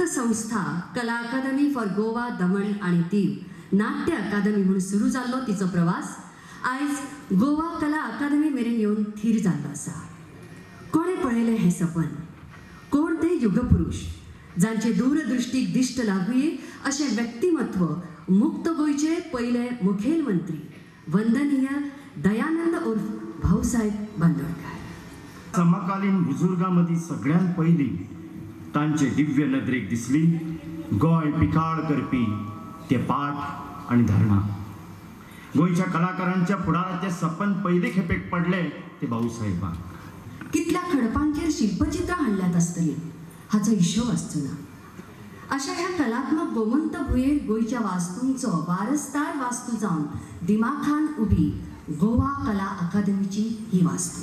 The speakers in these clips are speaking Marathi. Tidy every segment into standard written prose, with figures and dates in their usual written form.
संस्था कला अकादमी फॉर गोवा दमण आणि दीव नाट्य अकादमी म्हणून सुरू जाल्लो तिचो प्रवास आयज गोवा कला अकादमी मेरेन येवन थीर जाल्लो आसा. कोणे पळयलें हें सपन? कोण ते युगपुरुष जांचे दूरदृष्टीक दिश्ट लागुये अशें व्यक्तिमत्व मुक्त गोंयचे पयले मुखेलमंत्री वंदनीय दयानंद उर्फ भाऊसाहेब बांदोडकर. समकालीन बुजुर्गांमदीं सगळ्यांत पयलीं तांचे दिव्य नदरेक दिसली गोंय पिकाळ करपी ते पाठ आनी धरणां. गोंयच्या कलाकारांच्या फुडाराचें सपन पयले खेपेक पडले ते भाऊसाहेबांक. कितल्या खडपांचेर शिल्पचित्रां हाडल्यात आसतलीं हाचो हिशोब आसचो ना. अशा ह्या कलात्मक गोमंत भुंयेर गोंयच्या वास्तूंचो वारसदार वास्तू जावन दिमाखान उबी गोवा कला अकादमीची ही वास्तू.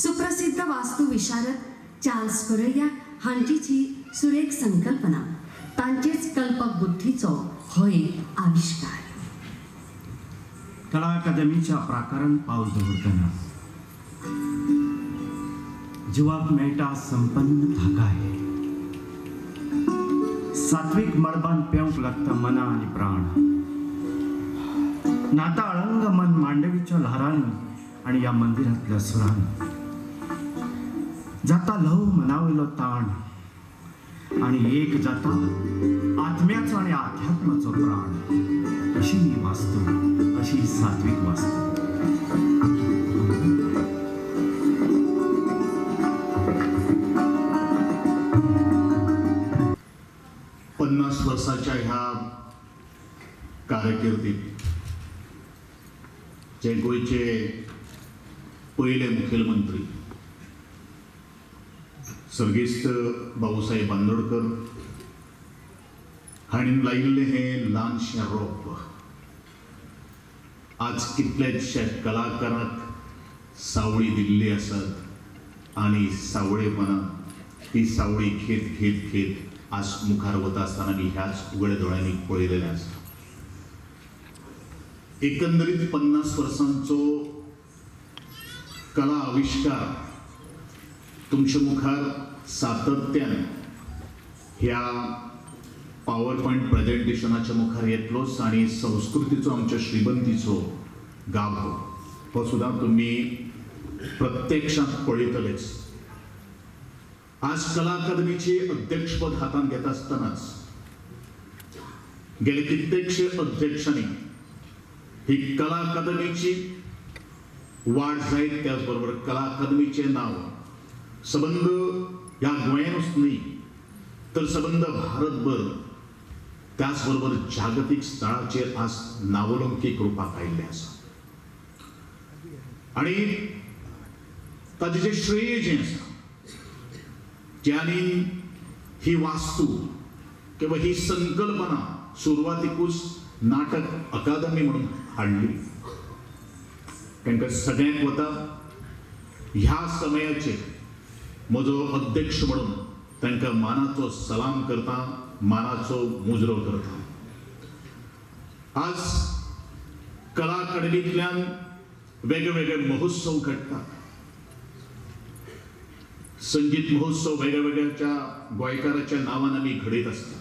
सुप्रसिद्ध वास्तू विशारद चार्ल्स कोरेया हांचीच ही सुरेख संकल्पना, तांचेच कल्पक बुद्धीचो हो एक आविष्कार. कला अकादमीच्या प्राकारांत पावल दवरतना जिवाक मेळटा संपन्न थाकाय. सात्विक मळबान पेवंक लागता मना आनी प्राण. नाता अळंग मन मांडवीच्या ल्हारांनी आनी ह्या मंदिरांतल्या सुरांनी. जाता ल्हव मनावयलो ताण आनी एक जाता आत्म्याचो आनी आध्यात्माचो प्राण. अशी ही वास्तू, अशी ही सात्विक वास्तू. 50 वर्षाच्या ह्या कारकिर्दीत जे गोयचे पहिले मुखेलमंत्री सर्गेस्त भाऊसाहेब बांदोडकर हाणीन लायिल्लें हें ल्हानशें रोप आज कितलेशे कलाकारांक सावळी दिल्ली आसात आनी सावळेपणान ती सावळी घेत घेत घेत आज मुखार वता आसतना मी ह्याच उगड्या दोळ्यांनी पळयलेलें आसा. एकंदरीत 50 वर्सांचो कला आविष्कार तुमच्या मुखार सातत्यान ह्या पॉवर पॉइंट प्रेझेंटेशनाच्या मुखार येतलोच आनी संस्कृतीचो आमच्या श्रीमंतीचो गाभो हो सुद्दां तुमी प्रत्यक्षांत पळयतलेच. आज कला अकादमीचे अध्यक्षपद हातांत घेता आसतनाच गेले कित्येकशे अध्यक्षांनी ही कला अकादमीची वाड जायत, त्याचबरोबर कला अकादमीचें नांव सबंद ह्या गोंयानूच न्ही तर सबंद भारतभर त्याचबरोबर जागतीक स्थळाचेर आज नावलौकीक रुपाक आयिल्लें आसा. आनी ताजें जें श्रेय जें आसा ज्यांनी ही वास्तू किंवा ही संकल्पना सुरवातीकूच नाटक अकादमी म्हणून हाडली तांकां सगळ्यांक वता ह्या समयाचेर म्हजो अध्यक्ष म्हणून तांकां मानाचो सलाम करता, मानाचो मुजरो करता. आज कला अकादमींतल्यान वेगवेगळे महोत्सव घडटात. संगीत महोत्सव वेगवेगळ्या गोंयकाराच्या नावान आमी घडयत आसता.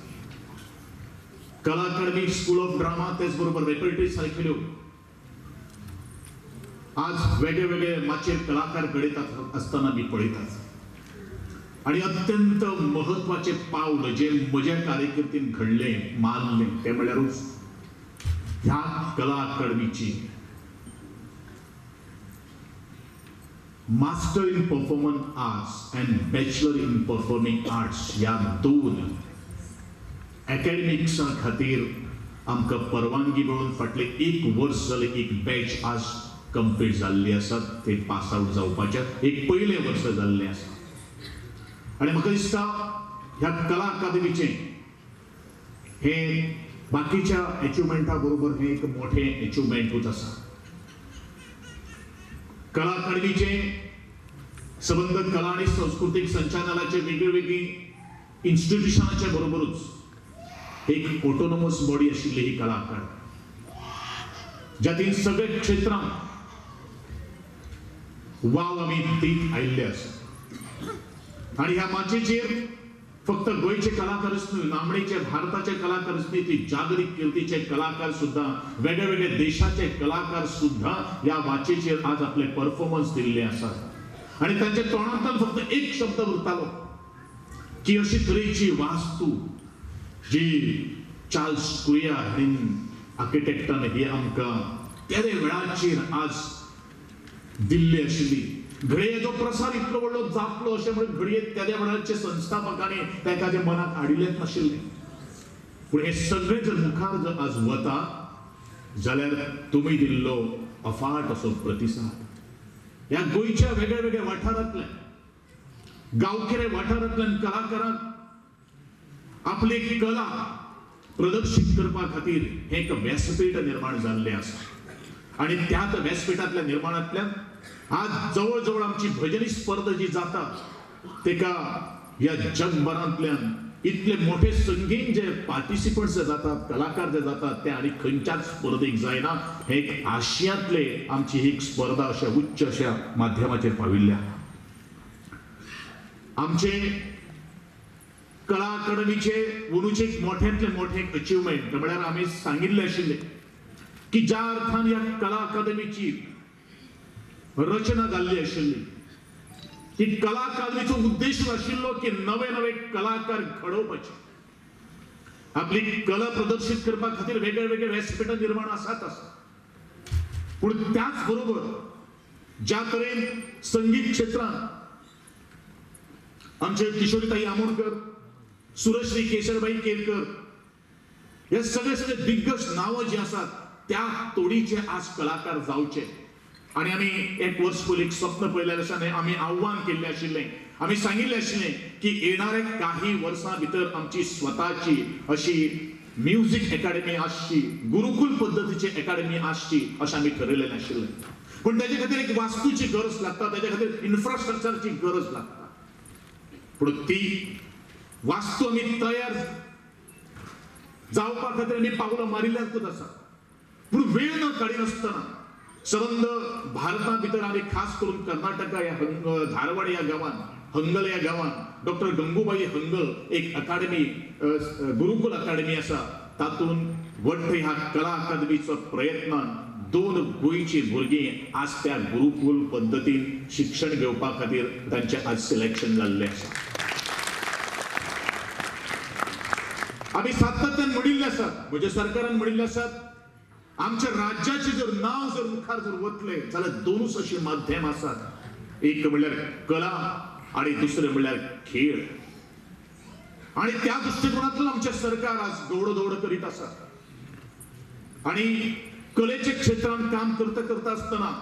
कला अकादमी स्कूल ऑफ ड्रामा तेच बरोबर रेपर्टरी सारकेल्यो आज वेगवेगळे माचेर कलाकार घडयतात आसतना आमी पळयतात. आनी अत्यंत महत्वाचे पावल जे म्हज्या कारकिर्दीन घडलें मानलें तें म्हळ्यारूच ह्या कला अकादमीची master in performance arts and bachelor in performing arts ह्या 2 अकॅडमिक्सा खातीर आमकां परवानगी मेळून फाटले 1 वर्स जालें एक बॅच आज कंप्लीट जाल्ली आसा. ते पास आउट जावपाचें एक पयलें वर्स जाल्लें आसा. आनी म्हाका दिसता ह्या कला अकादमीचें हें बाकीच्या एचिवमेंटा बरोबर हें एक मोठें एचिवमेंटूच आसा. कला अकादमीचे संबंध कला आणि सांस्कृतिक संचालनाचे वेगवेगळी इन्स्टिट्यूशनाच्या बरोबरच एक ऑटोनॉमस बॉडी आशिल्ली ही कला अकादमी ज्यातील सगळे क्षेत्रांत वाव आमी दीत आयिल्ले आसा. आणि ह्या माचेचेर फक्त गोयचे कलाकारच न्हय, नामणेचे भारताचे कलाकारच न्हय, ती जागतिक कीर्तीचे कलाकार सुद्धा, वेगळे वेगळे देशाचे कलाकार सुद्धा या वाचेचेर आज आपले परफॉर्मन्स दिल्ले आसात. आणि त्यांच्या तोंडांतल्यान फक्त एक शब्द उरतालो की अशी तरेची वास्तू जी चार्ल्स कुरिया आर्किटेक्टान ही आमकां तेरे वेळाचेर आज दिल्ली आशिल्ली. घडये जो प्रसार इतलो व्हडलो जातलो अशें म्हणून घडये त्या वेळाचे संस्थापकांनी ताका जे मनाक हाडिल्लेच नाशिल्लें. पूण हे सगळे जर मुखार जर आज वता जाल्यार तुमी दिल्लो अफाट असो प्रतिसाद ह्या गोंयच्या वेगळ्या वेगळ्या वाठारांतल्या गांवखेडे वाठारांतल्यान कलाकारांक आपली कला प्रदर्शित करपा खातीर हे एक व्यासपीठ निर्माण जाल्लें आसा. आणि त्याच व्यासपीठातल्या निर्माणातल्यान आज जवळ आमची भजनी स्पर्धा जी जाता तेका या जगभरांतल्यान इतले मोठे संगीत जे पार्टिसिपंट्स जे जातात, कलाकार जे जातात ते आणि खंयच्याच स्पर्धेक जायना. हे एक आशियांतले आमची ही स्पर्धा अशा उच्च अशा माध्यमाचेर पाविल्ल्या. आमचे कला अकादमीचे अंदूचे मोठ्यांतले मोठे अचिव्हमेंट म्हळ्यार आमी सांगिल्ले आशिल्ले की ज्या अर्थान या कला अकादमीची रचना जाल्ली आशिल्ली ती कला अकादमीचो उद्देश आशिल्लो की नवे नवे कलाकार घडोवपाचे, आपली कला प्रदर्शित करपा खातीर वेगळे वेगळे व्यासपीठां निर्माण आसात. पूण त्याच बरोबर ज्या तरेन संगीत क्षेत्रांत आमचे किशोरीताई आमोणकर, सुरश्री केशरबाई केरकर हे सगळे दिग्गज नावं जी आसात त्या तोडीचे आज कलाकार जावचे. आणि आमी एक वर्स पयलीं स्वप्न पळयलेलें आसा आनी आमी आव्हान केल्लें आशिल्लें, आमी सांगिल्लें आशिल्लें की येणारे काही वर्सां भितर आमची स्वताची अशी म्युझिक अकादमी आसची, गुरुकुल पद्धतीची अकादमी आसची अशें आमी ठरयलेलें आशिल्लें. पूण ताचे खातीर एक वास्तूची गरज लागता, ताचे खातीर इन्फ्रास्ट्रक्चरची गरज लागता. पूण ती वास्तू आमी तयार जावपा खातीर आमी पावलां मारिल्ल्याच आसा. पूण वेळ न काडिनासतना संबंध भारता भितर आनी खास करून कर्नाटका या धारवाड या गांवांत, हंगल या गांवांत डॉक्टर गंगूबाई हंगल एक अकादमी, गुरुकुल अकादमी आसा. तातूंत व्हडलो ह्या कला अकादमीचो प्रयत्नान 2 गोंयची भुरगीं आज त्या गुरुकुल पद्दतीन शिक्षण घेवपा खातीर तांचे आज सिलेक्शन जाल्लें आसा. आमी सातत्यान म्हणिल्ले आसात, म्हज्या सरकारान म्हणिल्ले आसात, आमच्या राज्याचे जर नाव जर मुखार जर वतले जाल्यार 2च अशी माध्यम आसात, एक म्हणल्यार कला आणि दुसरे म्हणल्यार खेळ. आणि त्या दृष्टिकोनातून आमचे सरकार आज दौड करीत आसा. आणि कलेच्या क्षेत्रात काम करता असताना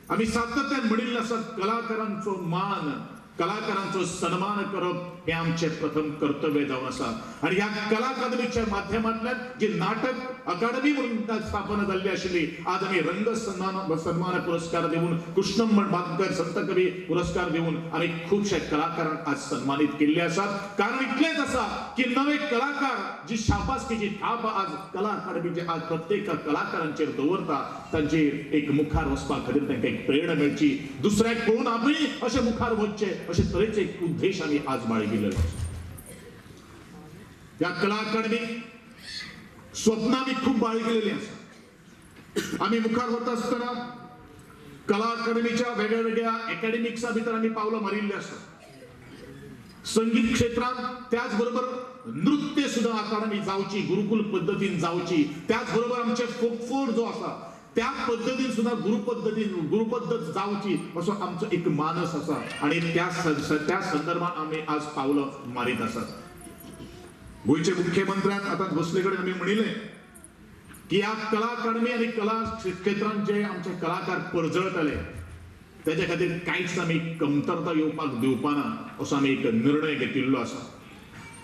आमी सातत्यान म्हणिल्ले आसात, कलाकारांचो मान, कलाकारांचो सन्मान करप हे आमचे प्रथम कर्तव्य जावन आसा. आणि ह्या कला अकादमीच्या माध्यमांतल्यान जी नाटक अकादमी म्हणून स्थापना जाल्ली आशिल्ली, आज आमी रंग सन्मान पुरस्कार दिवन, कृष्ण माडबांकर संत कवी पुरस्कार दिवन आमी खूबशे कलाकारांक आज सन्मानित केल्ले आसात. कारण इतलेंच आसा की नवे कलाकार जी शाबासकीची थाप आज कला अकादमीचे आज प्रत्येक कलाकारांचेर दवरता, तांचेर एक मुखार वचपा खातीर तांकां एक प्रेरणा मेळची, दुसऱ्याक पळोवन आमी अशे मुखार वचचे अशे तरेचे एक उद्देश आमी आज बाळगिल्लो आसा. या कला अकादमीक स्वप्नां आमी खूब बाळगिल्लीं आसा. आमी मुखार वता आसतना कला अकादमीच्या वेगळ्या वेगळ्या अकॅडमिक्सा भितर आमी पावलां मारिल्लीं आसा. संगीत क्षेत्रांत त्याच बरोबर नृत्य सुद्धा अकादमी जावची, गुरुकुल पद्धतीन जावची. त्याच बरोबर आमचे फोक जो आसा त्या पद्धतीन सुद्धा गुरुपद्धत जावची असो आमचो एक मानस आसा. आणि त्या संदर्भात आमी आज पावलं मारीत आसात. गोंयचे मुख्यमंत्र्यान आतां बसले कडेन आमी म्हणिल्लें की ह्या कला अकादमी आणि कला क्षेत्रांत जे आमचे कलाकार परजळटले त्याच्या खातीर कांयच आमी कमतरता येवपाक दिवपाना असो आमी एक निर्णय घेतिल्लो आसा.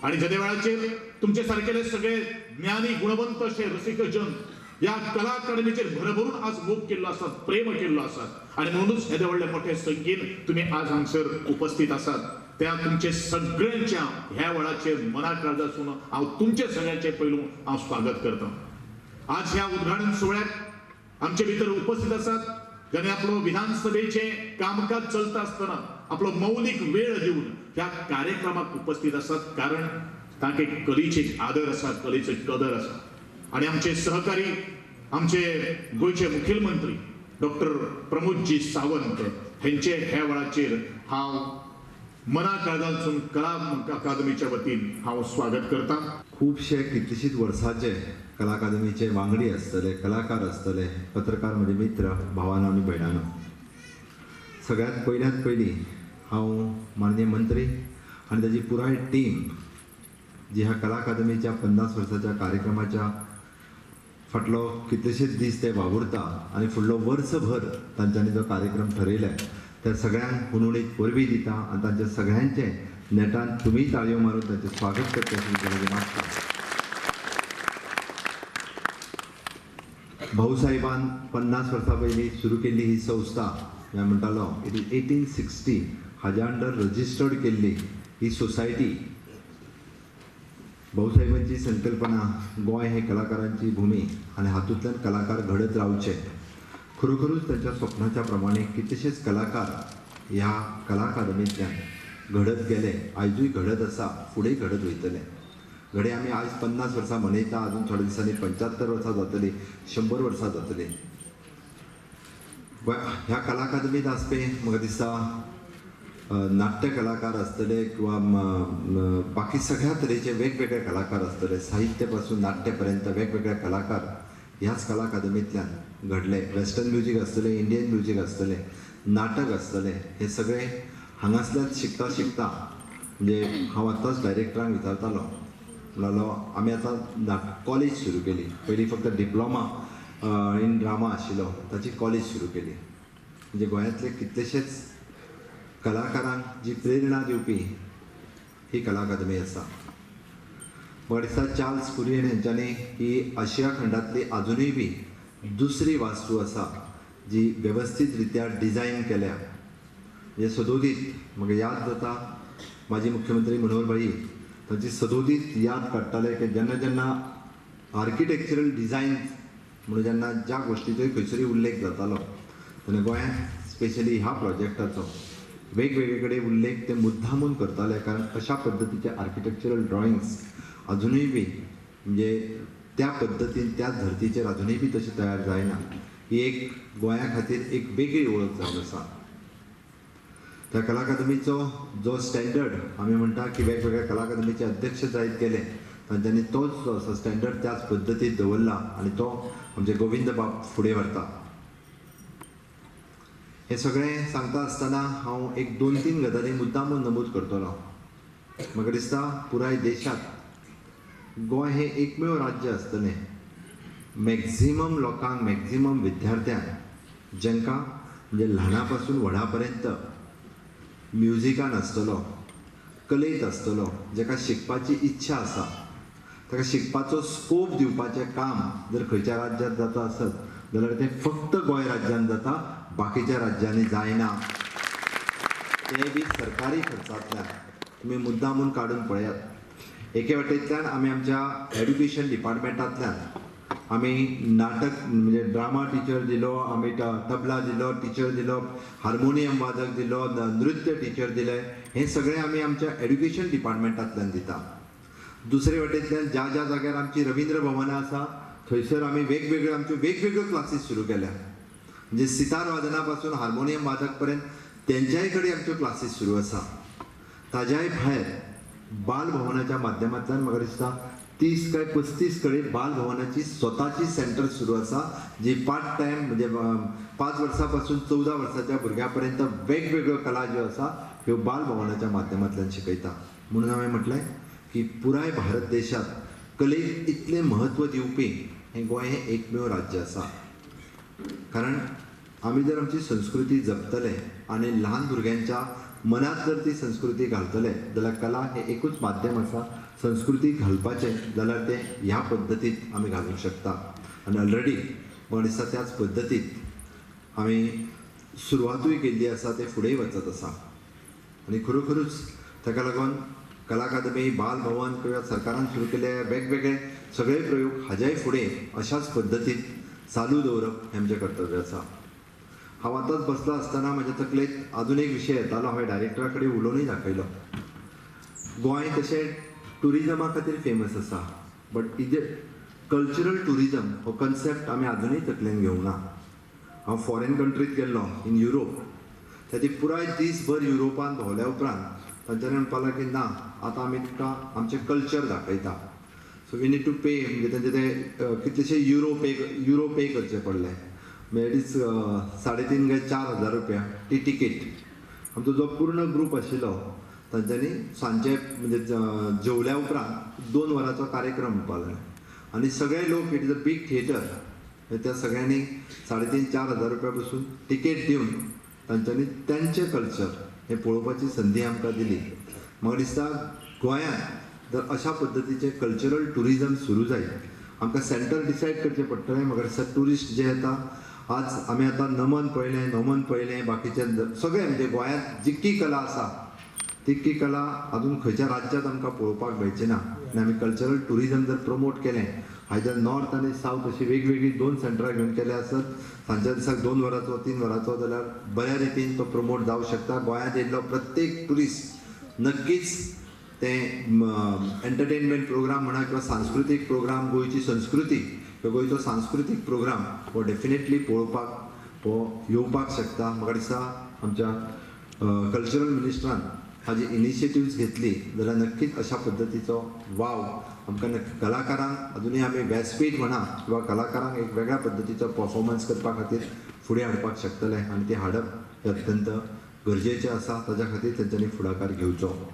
आणि ज्या वेळाचेर तुमचे सारकेले सगळे ज्ञानी गुणवंत अशे रसिक जन या कला अकादमीचेर भरभरून आज मोग केल्लो आसात, प्रेम केल्लो आसात. आणि म्हणूनच येदे व्हडले मोठे संख्येन तुम्ही आज हांगसर उपस्थित आसात. त्या तुमचे सगळ्यांच्या ह्या वेळाचेर मनाक काळजासून हांव तुमचे सगळ्यांचे पयलू हांव स्वागत करता. आज ह्या उद्घाटन सोहळ्याक आमचे भितर उपस्थित आसात ज्याने आपलो विधानसभेचे कामकाज चलता आसतना आपलो मौलिक वेळ दिवन ह्या कार्यक्रमाक उपस्थित असतात, कारण तांके कलेचे आदर आसा, कलेचे कदर आसा. आणि आमचे सहकारी, आमचे गोयचे मुखेलमंत्री डॉक्टर प्रमोदजी सावंत हेंचे ह्या वेळाचेर हांव मना काळजांतसून कला अकादमीच्या वतीन हांव स्वागत करता. खूबशे कितलीशींच वर्सांचे कला अकादमीचे वांगडी आसतले, कलाकार आसतले, पत्रकार म्हजे मित्र, भावांनो आनी भयणांनो. सगळ्यांत पयली हांव माननीय मंत्री आनी ताजी पुराय टीम जी ह्या कला अकादमीच्या 50 वर्साच्या कार्यक्रमाच्या फाटलो कितलेशेच दीस ते वावुरता आनी फुडलो वर्सभर तांच्यांनी जो कार्यक्रम ठरयला त्या सगळ्यांक हुनहुणीत परबी दिता आनी तांच्या सगळ्यांचे नेटान तुमी ताळयो मारून तांचें स्वागत करता अशी मागता. भाऊसाहेबान 50 वर्सां पयलीं सुरू केल्ली ही संस्था, हांवें म्हणटालो इट इज 1860 हाज्या अंडर रजिस्टर्ड केल्ली ही सोसायटी. भाऊसाहेबांची संकल्पना गोंय हे कलाकारांची भूमी आनी हातूंतल्यान कलाकार घडत रावचे. खरोखरूच त्यांच्या स्वप्नाच्या प्रमाणे कितलेशेच कलाकार ह्या कला अकादमींतल्यान घडत गेले, आयजूय घडत आसा, फुडें घडत वयतले. घडे आमी आयज 50 वर्सां मनयता, अजून थोड्या दिसांनी 75 वर्सां जातली, 100 वर्सां जातली. ह्या कला अकादमींत आसपे म्हाका दिसता नाट्य कलाकार आसतले किंवा बाकी सगळ्या तरेचे वेगवेगळे कलाकार आसतले, साहित्य पासून नाट्य पर्यंत वेगवेगळे कलाकार ह्याच कला अकादमींतल्यान घडले. वेस्टर्न म्युजीक आसतले, इंडियन म्युजीक आसतले, नाटक आसतले, हे सगळे हांगासल्यान शिकता म्हणजे हांव आतांच डायरेक्टरांक विचारतालो, म्हणलो आमी आतां कॉलेज सुरू केली. पयलीं फक्त डिप्लोमा इन ड्रामा आशिल्लो, ताची कॉलेज सुरू केली. म्हणजे गोंयांतले कितलेशेच कलाकारांक जी प्रेरणा दिवपी ही कला अकादमी आसा. म्हाका दिसता चार्ल्स कुरियन हेंच्यांनी ही आशिया खंडांतली आजुनूय बी दुसरी वास्तू आसा जी वेवस्थीत रित्या डिझायन केल्या. म्हणजे सदोदीत म्हाका याद जाता माजी मुख्यमंत्री मनोहर भाई तांची सदोदीत याद काडटाले की जेन्ना आर्किटेक्चरल डिझायन म्हणून जेन्ना ज्या गोश्टीचोय खंयसरी उल्लेख जातालो तेन्ना गोंयांत स्पेशली ह्या प्रोजेक्टाचो वेगवेगळे कडेन उल्लेख ते मुद्दामून करताले, कारण अशा पद्दतीचे आर्किटेक्चरल ड्रॉइंग्स अजूनय बी म्हणजे त्या पद्दतीन त्या धर्तीचेर अजूनय बी तशें तयार जायना. ही एक गोंया खातीर एक वेगळी वळख जावन आसा. त्या कला अकादमीचो जो स्टँडर्ड आमी म्हणटा की वेगवेगळ्या कला अकादमीचे अध्यक्ष जायत गेले, तांच्यांनी तोच जो आसा स्टँडर्ड त्याच पद्दतीन दवरला आनी तो आमचे गोविंद बाब फुडें व्हरता. हे सगळें सांगता आसतना हांव एक 2-3 गजाली मुद्दामून नमूद करतलो. म्हाका दिसता पुराय देशांत गोंय हें एकमेव राज्य आसतलें मॅक्झिमम लोकांक, मॅक्झिमम विद्यार्थ्यांक जेंकां म्हणजे ल्हाना पासून व्हडा पर्यंत म्युजिकान आसतलो, कलेंत आसतलो, जेका शिकपाची इच्छा आसा, ताका शिकपाचो स्कोप दिवपाचें काम जर खंयच्या राज्यांत जाता आसत जाल्यार तें फक्त गोंय राज्यांत जाता, बाकीच्या राज्यांनी जायना. ते बी सरकारी खर्चांतल्यान तुमी मुद्दामून काडून पळयात. एके वटेंतल्यान आमी आमच्या एड्युकेशन डिपार्टमेंटांतल्यान आमी नाटक म्हणजे ड्रामा टिचर दिलो, आमी तबला दिलो टिचर दिलो, हार्मोनियम वादक दिलो, नृत्य टिचर दिले, हे सगळें आमी आमच्या एड्युकेशन डिपार्टमेंटांतल्यान दिता. दुसरे वटेंतल्यान ज्या ज्या जाग्यार आमची रवींद्र भवनां आसा थंयसर आमी वेगवेगळ्यो आमच्यो वेगवेगळ्यो क्लासीस सुरू केल्या. म्हणजे सितार वादना पासून हार्मोनियम वादक पर्यंत तेंच्याय कडेन आमच्यो क्लासीस सुरू आसा. ताज्याय भायर बाल भवनाच्या माध्यमांतल्यान म्हाका दिसता 30 काय 35 कडेन बाल भवनाची स्वताची सेंटर सुरू आसा, जी पार्ट टायम म्हणजे 5 वर्सां पासून 14 वर्साच्या भुरग्यां पर्यंत वेगवेगळ्यो कला ज्यो आसा ह्यो बाल भवनाच्या माध्यमांतल्यान शिकयता. म्हणून हांवें म्हटलें की पुराय भारत देशांत कलेक इतलें म्हत्व दिवपी हें गोंय हें एकमेव राज्य आसा. कारण आमी जर आमची संस्कृती जपतले आनी ल्हान भुरग्यांच्या मनात जर ती संस्कृती घालतले जाल्यार कला हे एकूच माध्यम आसा संस्कृती घालपाचें, जाल्यार तें ह्या पद्दतीत आमी घालूंक शकता. आनी ऑलरेडी म्हाका दिसता त्याच पद्दतीत आमी सुरवातूय केल्ली आसा, ते फुडेंय वचत आसा. आनी खरोखरूच ताका लागून कला अकादमी, बाल भवन किंवा सरकारान सुरू केले वेगवेगळे सगळे प्रयोग हाज्याय फुडें अशाच पद्दतीत चालू दवरप हें आमचें कर्तव्य आसा. हांव आतांच बसलो आसतना म्हाज्या तकलेक आजून एक विशय येतालो, हांवें डायरेक्टरा कडेन उलोवनूय दाखयलो. गोंय तशें टुरिजमा खातीर फेमस आसा, बट कल्चरल टुरिजम हो कन्सेप्ट आमी आजुनूय तकलेन घेवंक ना. हांव फॉरेन कंट्रीत गेल्लो इन युरोप, ताची पुराय दीसभर युरोपान भोंवल्या उपरांत तांच्यांनी म्हणपाक लागलें की ना, आतां आमी तुका आमचें कल्चर दाखयता. सो वी नीड टू पे, म्हणजे तांचे ते कितलेशे युरो पे करचे पडले. मेडीच 3.5 काय 4,000 रुपया ती तिकेट. आमचो जो पूर्ण ग्रूप आशिल्लो तांच्यांनी सांजचे म्हणजे जेवल्या उपरांत 2 वरांचो कार्यक्रम म्हणपाक लागलो. आनी सगळे लोक, it is a big theatre, त्या सगळ्यांनी 3,500-4,000 रुपया बसून तिकेट दिवन तांच्यांनी तेंचें कल्चर हें पळोवपाची संदी आमकां दिली. म्हाका दिसता गोंयांत जर अशा पद्दतीचें कल्चरल टुरिजम सुरू जायत, आमकां सेंटर डिसायड करचें पडटलें. म्हाका दिसता ट्युरिस्ट जे येता, आज आमी आतां नमन पळयलें, बाकीचे सगळे म्हणजे गोंयांत जितकी कला आसा तितकी कला अजून खंयच्या राज्यांत आमकां पळोवपाक मेळची ना. आनी आमी कल्चरल टुरिजम जर प्रमोट केलें, आयदर नॉर्थ आनी सावथ अशी वेगवेगळी 2 सेंटरां घेवन केले आसत, सांजच्या दिसाक 2 वरांचो 3 वरांचो, जाल्यार बऱ्या रितीन तो प्रमोट जावंक शकता. गोंयांत येयल्लो प्रत्येक ट्युरिस्ट नक्कीच ते एंटरटेनमेंट प्रोग्राम म्हणा किंवा सांस्कृतीक प्रोग्राम, गोंयची संस्कृती किंवा गोंयचो सांस्कृतीक प्रोग्राम हो डेफिनेटली पळोवपाक येवपाक शकता. म्हाका दिसता आमच्या कल्चरल मिनिस्टरान हाजी इनिशिएटिव्स घेतली जाल्यार नक्कीच अशा पद्दतीचो वाव आमकां कलाकारांक अजुनूय आमी व्यासपीठ म्हणा किंवा कलाकारांक एक वेगळ्या पद्दतीचो परफॉर्मन्स करपा खातीर फुडें हाडपाक शकतले. आनी ते हाडप हे अत्यंत गरजेचें आसा. ताच्या खातीर तेंच्यांनी फुडाकार घेवचो.